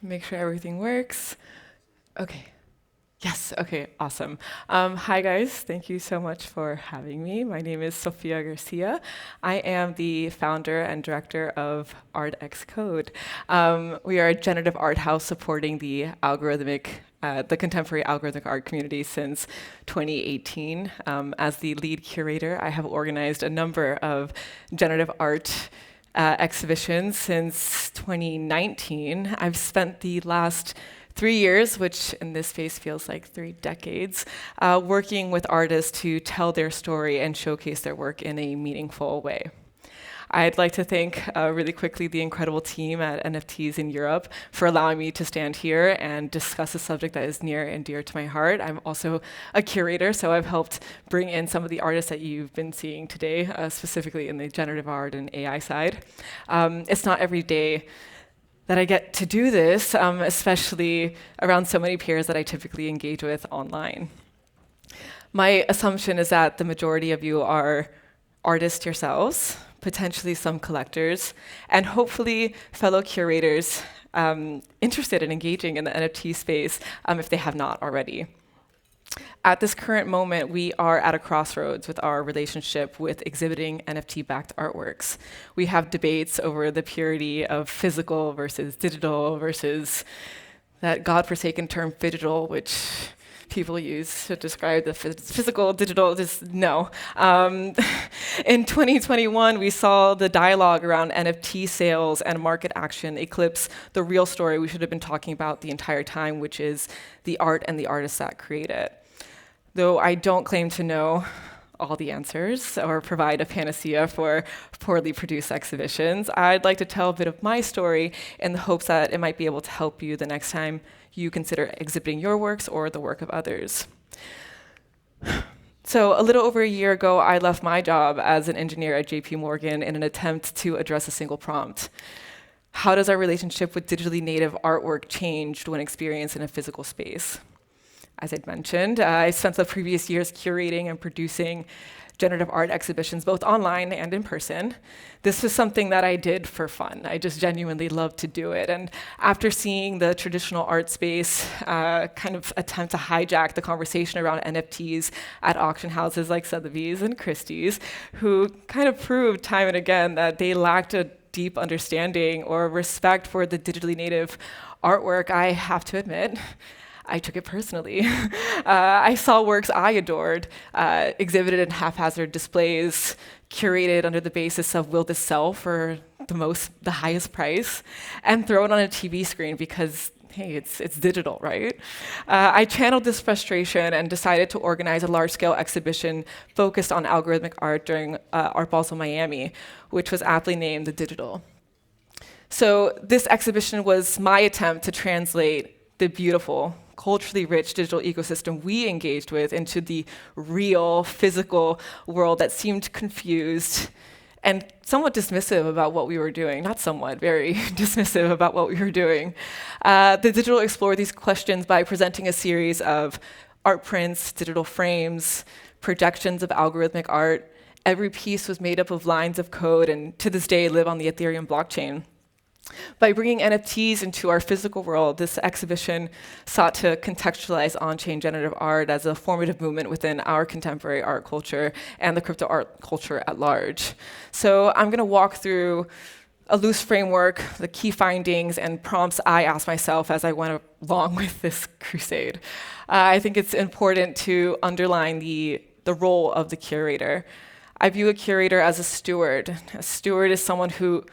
Make sure everything works. Okay. Yes, okay, awesome. Hi, guys. Thank you so much for having me. My name is Sofia Garcia. I am the founder and director of ArtX Code. We are a generative art house supporting the contemporary algorithmic art community since 2018. As the lead curator, I have organized a number of generative art exhibitions since 2019. I've spent the last 3 years, which in this space feels like 3 decades, working with artists to tell their story and showcase their work in a meaningful way. I'd like to thank really quickly the incredible team at NFTs in Europe for allowing me to stand here and discuss a subject that is near and dear to my heart. I'm also a curator, so I've helped bring in some of the artists that you've been seeing today, specifically in the generative art and AI side. It's not every day that I get to do this, especially around so many peers that I typically engage with online. My assumption is that the majority of you are artists yourselves, potentially some collectors, and hopefully fellow curators interested in engaging in the NFT space if they have not already. At this current moment, we are at a crossroads with our relationship with exhibiting NFT-backed artworks. We have debates over the purity of physical versus digital versus that godforsaken term phygital, which people use to describe the physical, digital, just no. In 2021, we saw the dialogue around NFT sales and market action eclipse the real story we should have been talking about the entire time, which is the art and the artists that create it. Though I don't claim to know all the answers or provide a panacea for poorly produced exhibitions, I'd like to tell a bit of my story in the hopes that it might be able to help you the next time you consider exhibiting your works or the work of others. So a little over a year ago, I left my job as an engineer at JP Morgan in an attempt to address a single prompt. How does our relationship with digitally native artwork change when experienced in a physical space? As I'd mentioned, I spent the previous years curating and producing generative art exhibitions, both online and in person. This was something that I did for fun. I just genuinely loved to do it. And after seeing the traditional art space kind of attempt to hijack the conversation around NFTs at auction houses like Sotheby's and Christie's, who kind of proved time and again that they lacked a deep understanding or respect for the digitally native artwork, I have to admit, I took it personally. I saw works I adored, exhibited in haphazard displays, curated under the basis of will this sell for the highest price, and thrown on a TV screen because, hey, it's digital, right? I channeled this frustration and decided to organize a large-scale exhibition focused on algorithmic art during Art Basel Miami, which was aptly named The Digital. So this exhibition was my attempt to translate the beautiful, culturally rich digital ecosystem we engaged with into the real, physical world that seemed confused and somewhat dismissive about what we were doing. Not somewhat, very dismissive about what we were doing. The Digital explored these questions by presenting a series of art prints, digital frames, projections of algorithmic art. Every piece was made up of lines of code and to this day live on the Ethereum blockchain. By bringing NFTs into our physical world, this exhibition sought to contextualize on-chain generative art as a formative movement within our contemporary art culture and the crypto art culture at large. So I'm going to walk through a loose framework, the key findings and prompts I asked myself as I went along with this crusade. I think it's important to underline the role of the curator. I view a curator as a steward. A steward is someone who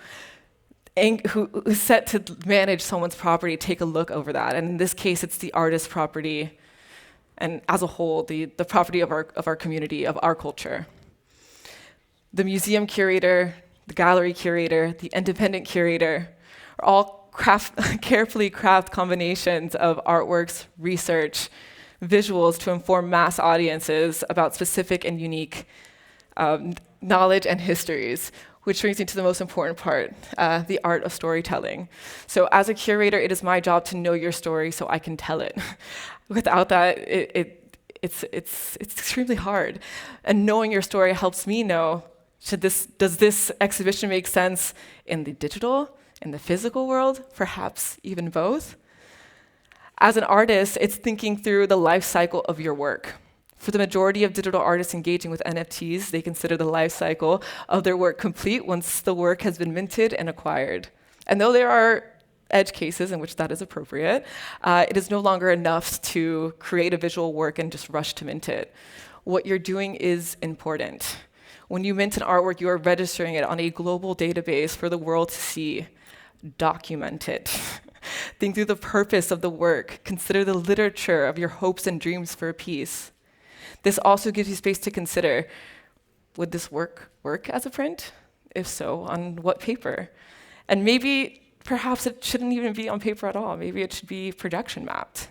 is set to manage someone's property, take a look over that. And in this case, it's the artist's property, and as a whole, the property of our community, of our culture. The museum curator, the gallery curator, the independent curator are all carefully crafted combinations of artworks, research, visuals to inform mass audiences about specific and unique knowledge and histories. Which brings me to the most important part, the art of storytelling. So as a curator, it is my job to know your story so I can tell it. Without that, it's extremely hard. And knowing your story helps me know Does this exhibition make sense in the digital, in the physical world, perhaps even both? As an artist, it's thinking through the life cycle of your work. For the majority of digital artists engaging with NFTs, they consider the life cycle of their work complete once the work has been minted and acquired. And though there are edge cases in which that is appropriate, it is no longer enough to create a visual work and just rush to mint it. What you're doing is important. When you mint an artwork, you are registering it on a global database for the world to see. Document it. Think through the purpose of the work. Consider the literature of your hopes and dreams for a piece. This also gives you space to consider, would this work as a print? If so, on what paper? And maybe, perhaps it shouldn't even be on paper at all. Maybe it should be production mapped.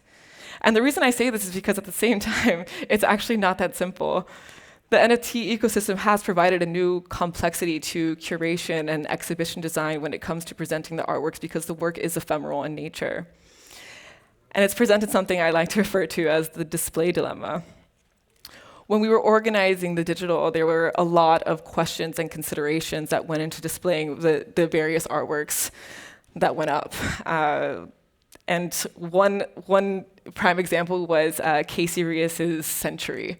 And the reason I say this is because at the same time, it's actually not that simple. The NFT ecosystem has provided a new complexity to curation and exhibition design when it comes to presenting the artworks because the work is ephemeral in nature. And it's presented something I like to refer to as the display dilemma. When we were organizing the digital, there were a lot of questions and considerations that went into displaying the various artworks that went up. And one prime example was Casey Rias's Century.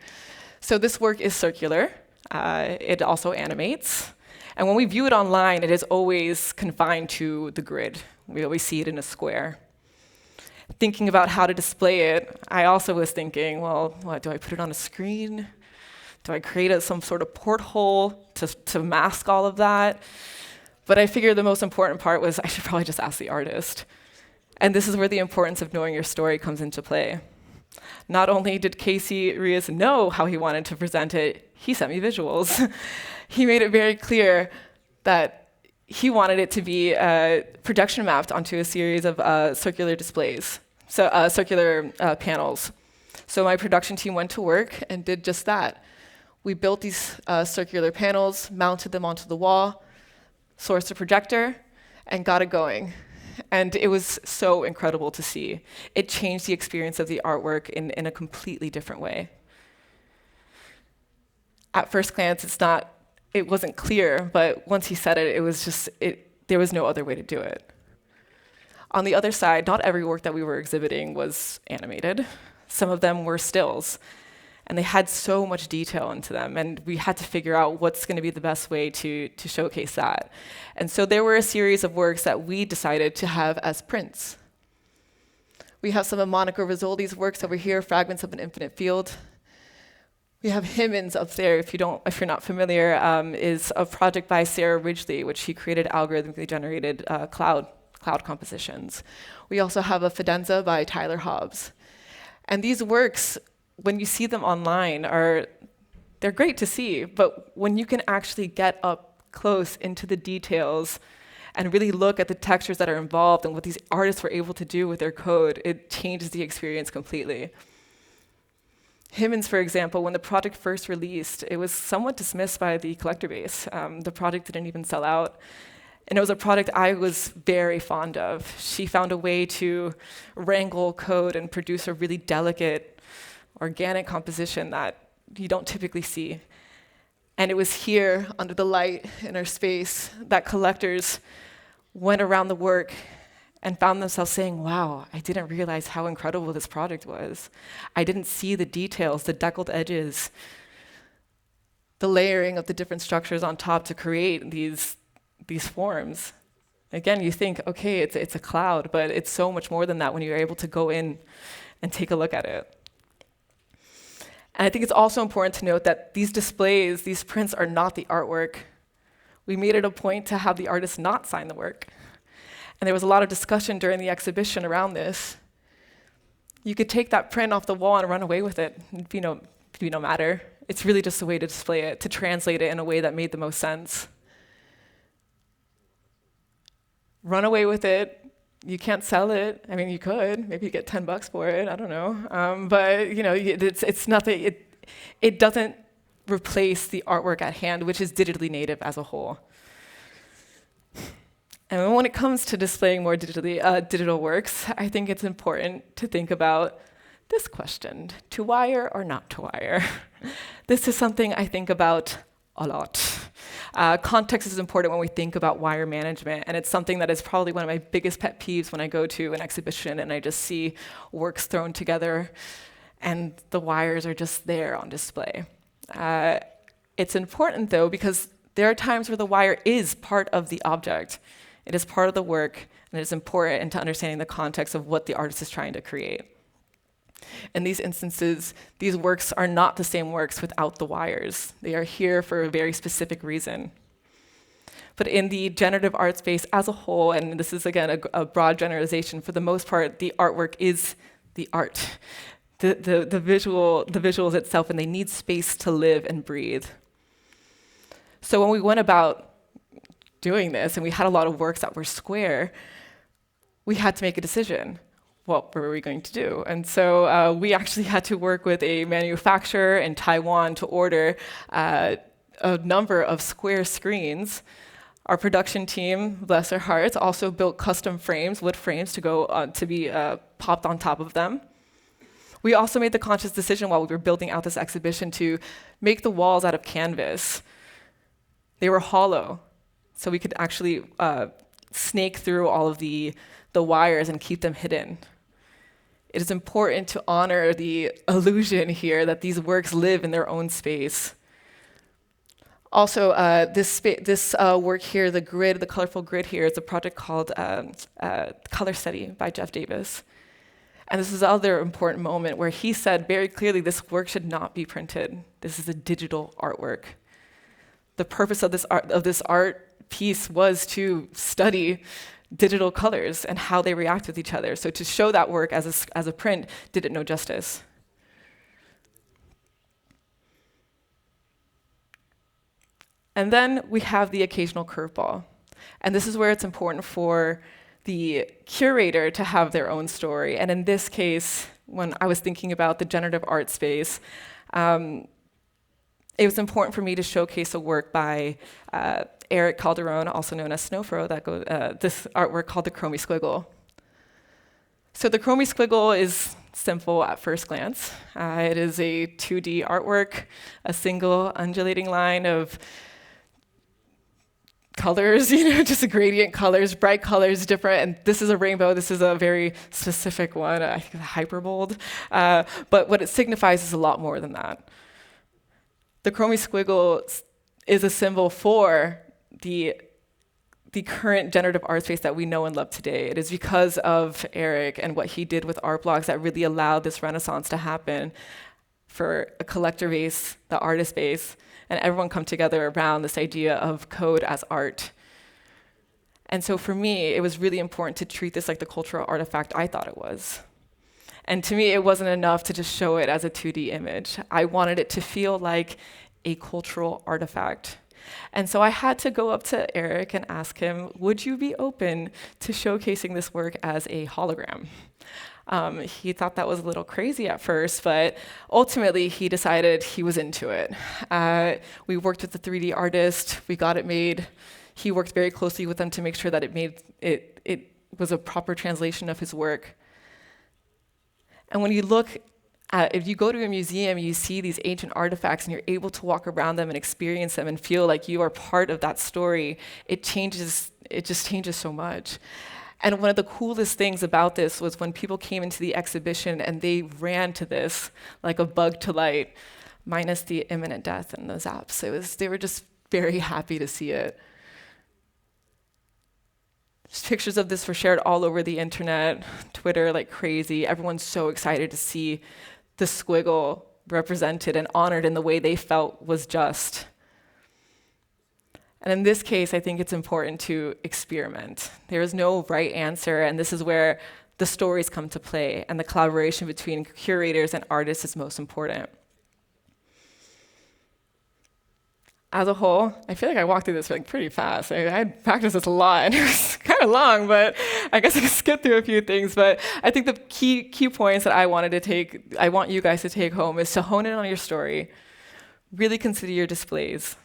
So this work is circular. It also animates. And when we view it online, it is always confined to the grid. We always see it in a square. Thinking about how to display it, I also was thinking, well, what, do I put it on a screen? Do I create some sort of porthole to mask all of that? But I figured the most important part was I should probably just ask the artist. And this is where the importance of knowing your story comes into play. Not only did Casey Rias know how he wanted to present it, he sent me visuals. He made it very clear that he wanted it to be production mapped onto a series of circular displays, so circular panels. So my production team went to work and did just that. We built these circular panels, mounted them onto the wall, sourced a projector, and got it going. And it was so incredible to see. It changed the experience of the artwork in a completely different way. At first glance, it wasn't clear, but once he said it, there was no other way to do it. On the other side, not every work that we were exhibiting was animated. Some of them were stills. And they had so much detail into them, and we had to figure out what's going to be the best way to showcase that. And so there were a series of works that we decided to have as prints. We have some of Monica Rizzoli's works over here, Fragments of an Infinite Field. We have Hymens up there, if you're not familiar, is a project by Sarah Ridgely, which she created algorithmically generated cloud compositions. We also have a Fidenza by Tyler Hobbs. And these works, when you see them online, they're great to see, but when you can actually get up close into the details and really look at the textures that are involved and what these artists were able to do with their code, it changes the experience completely. Hymens, for example, when the project first released, it was somewhat dismissed by the collector base. The project didn't even sell out. And it was a product I was very fond of. She found a way to wrangle code and produce a really delicate organic composition that you don't typically see. And it was here, under the light in our space, that collectors went around the work and found themselves saying, wow, I didn't realize how incredible this project was. I didn't see the details, the deckled edges, the layering of the different structures on top to create these forms. Again, you think, okay, it's a cloud, but it's so much more than that when you're able to go in and take a look at it. And I think it's also important to note that these displays, these prints are not the artwork. We made it a point to have the artist not sign the work. And there was a lot of discussion during the exhibition around this. You could take that print off the wall and run away with it. It'd be no matter. It's really just a way to display it, to translate it in a way that made the most sense. Run away with it. You can't sell it. I mean, you could. Maybe you get $10 for it. I don't know. But it's nothing. It doesn't replace the artwork at hand, which is digitally native as a whole. And when it comes to displaying more digital works, I think it's important to think about this question: to wire or not to wire? This is something I think about a lot. Context is important when we think about wire management, and it's something that is probably one of my biggest pet peeves when I go to an exhibition and I just see works thrown together and the wires are just there on display. It's important, though, because there are times where the wire is part of the object. It is part of the work, and it is important into understanding the context of what the artist is trying to create. In these instances, these works are not the same works without the wires. They are here for a very specific reason. But in the generative art space as a whole, and this is again a broad generalization, for the most part, the artwork is the art, the visuals itself, and they need space to live and breathe. So when we went about doing this, and we had a lot of works that were square, we had to make a decision. What were we going to do? And so we actually had to work with a manufacturer in Taiwan to order a number of square screens. Our production team, bless their hearts, also built custom frames, wood frames, to go to be popped on top of them. We also made the conscious decision while we were building out this exhibition to make the walls out of canvas. They were hollow, so we could actually snake through all of the wires and keep them hidden. It is important to honor the illusion here that these works live in their own space. Also, this work here, the colorful grid here, is a project called Color Study by Jeff Davis. And this is the other important moment where he said very clearly this work should not be printed. This is a digital artwork. The purpose of this art piece was to study digital colors and how they react with each other. So to show that work as a print did it no justice. And then we have the occasional curveball. And this is where it's important for the curator to have their own story. And in this case, when I was thinking about the generative art space, it was important for me to showcase a work by Eric Calderon, also known as Snowfro, this artwork called the Chromie Squiggle. So the Chromie Squiggle is simple at first glance. It is a 2D artwork, a single undulating line of colors, just gradient colors, bright colors, different, and this is a rainbow. This is a very specific one, I think hyperbold. But what it signifies is a lot more than that. The Chromie Squiggle is a symbol for the current generative art space that we know and love today. It is because of Eric and what he did with art blocks that really allowed this renaissance to happen for a collector base, the artist base, and everyone come together around this idea of code as art. And so for me, it was really important to treat this like the cultural artifact I thought it was. And to me, it wasn't enough to just show it as a 2D image. I wanted it to feel like a cultural artifact. And so I had to go up to Eric and ask him, would you be open to showcasing this work as a hologram? He thought that was a little crazy at first, but ultimately he decided he was into it. We worked with the 3D artist, we got it made. He worked very closely with them to make sure that it was a proper translation of his work. And when you look at, if you go to a museum, you see these ancient artifacts and you're able to walk around them and experience them and feel like you are part of that story, it just changes so much. And one of the coolest things about this was when people came into the exhibition and they ran to this like a bug to light, minus the imminent death and the zaps. They were just very happy to see it. Pictures of this were shared all over the internet, Twitter like crazy. Everyone's so excited to see the squiggle represented and honored in the way they felt was just. And in this case, I think it's important to experiment. There is no right answer, and this is where the stories come to play, and the collaboration between curators and artists is most important. As a whole, I feel like I walked through this pretty fast. I had practiced this a lot, and it was kind of long, but I guess I can skip through a few things. But I think the key points that I want you guys to take home is to hone in on your story, really consider your displays.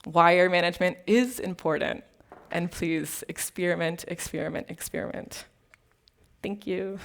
Wire management is important, and please experiment, experiment, experiment. Thank you.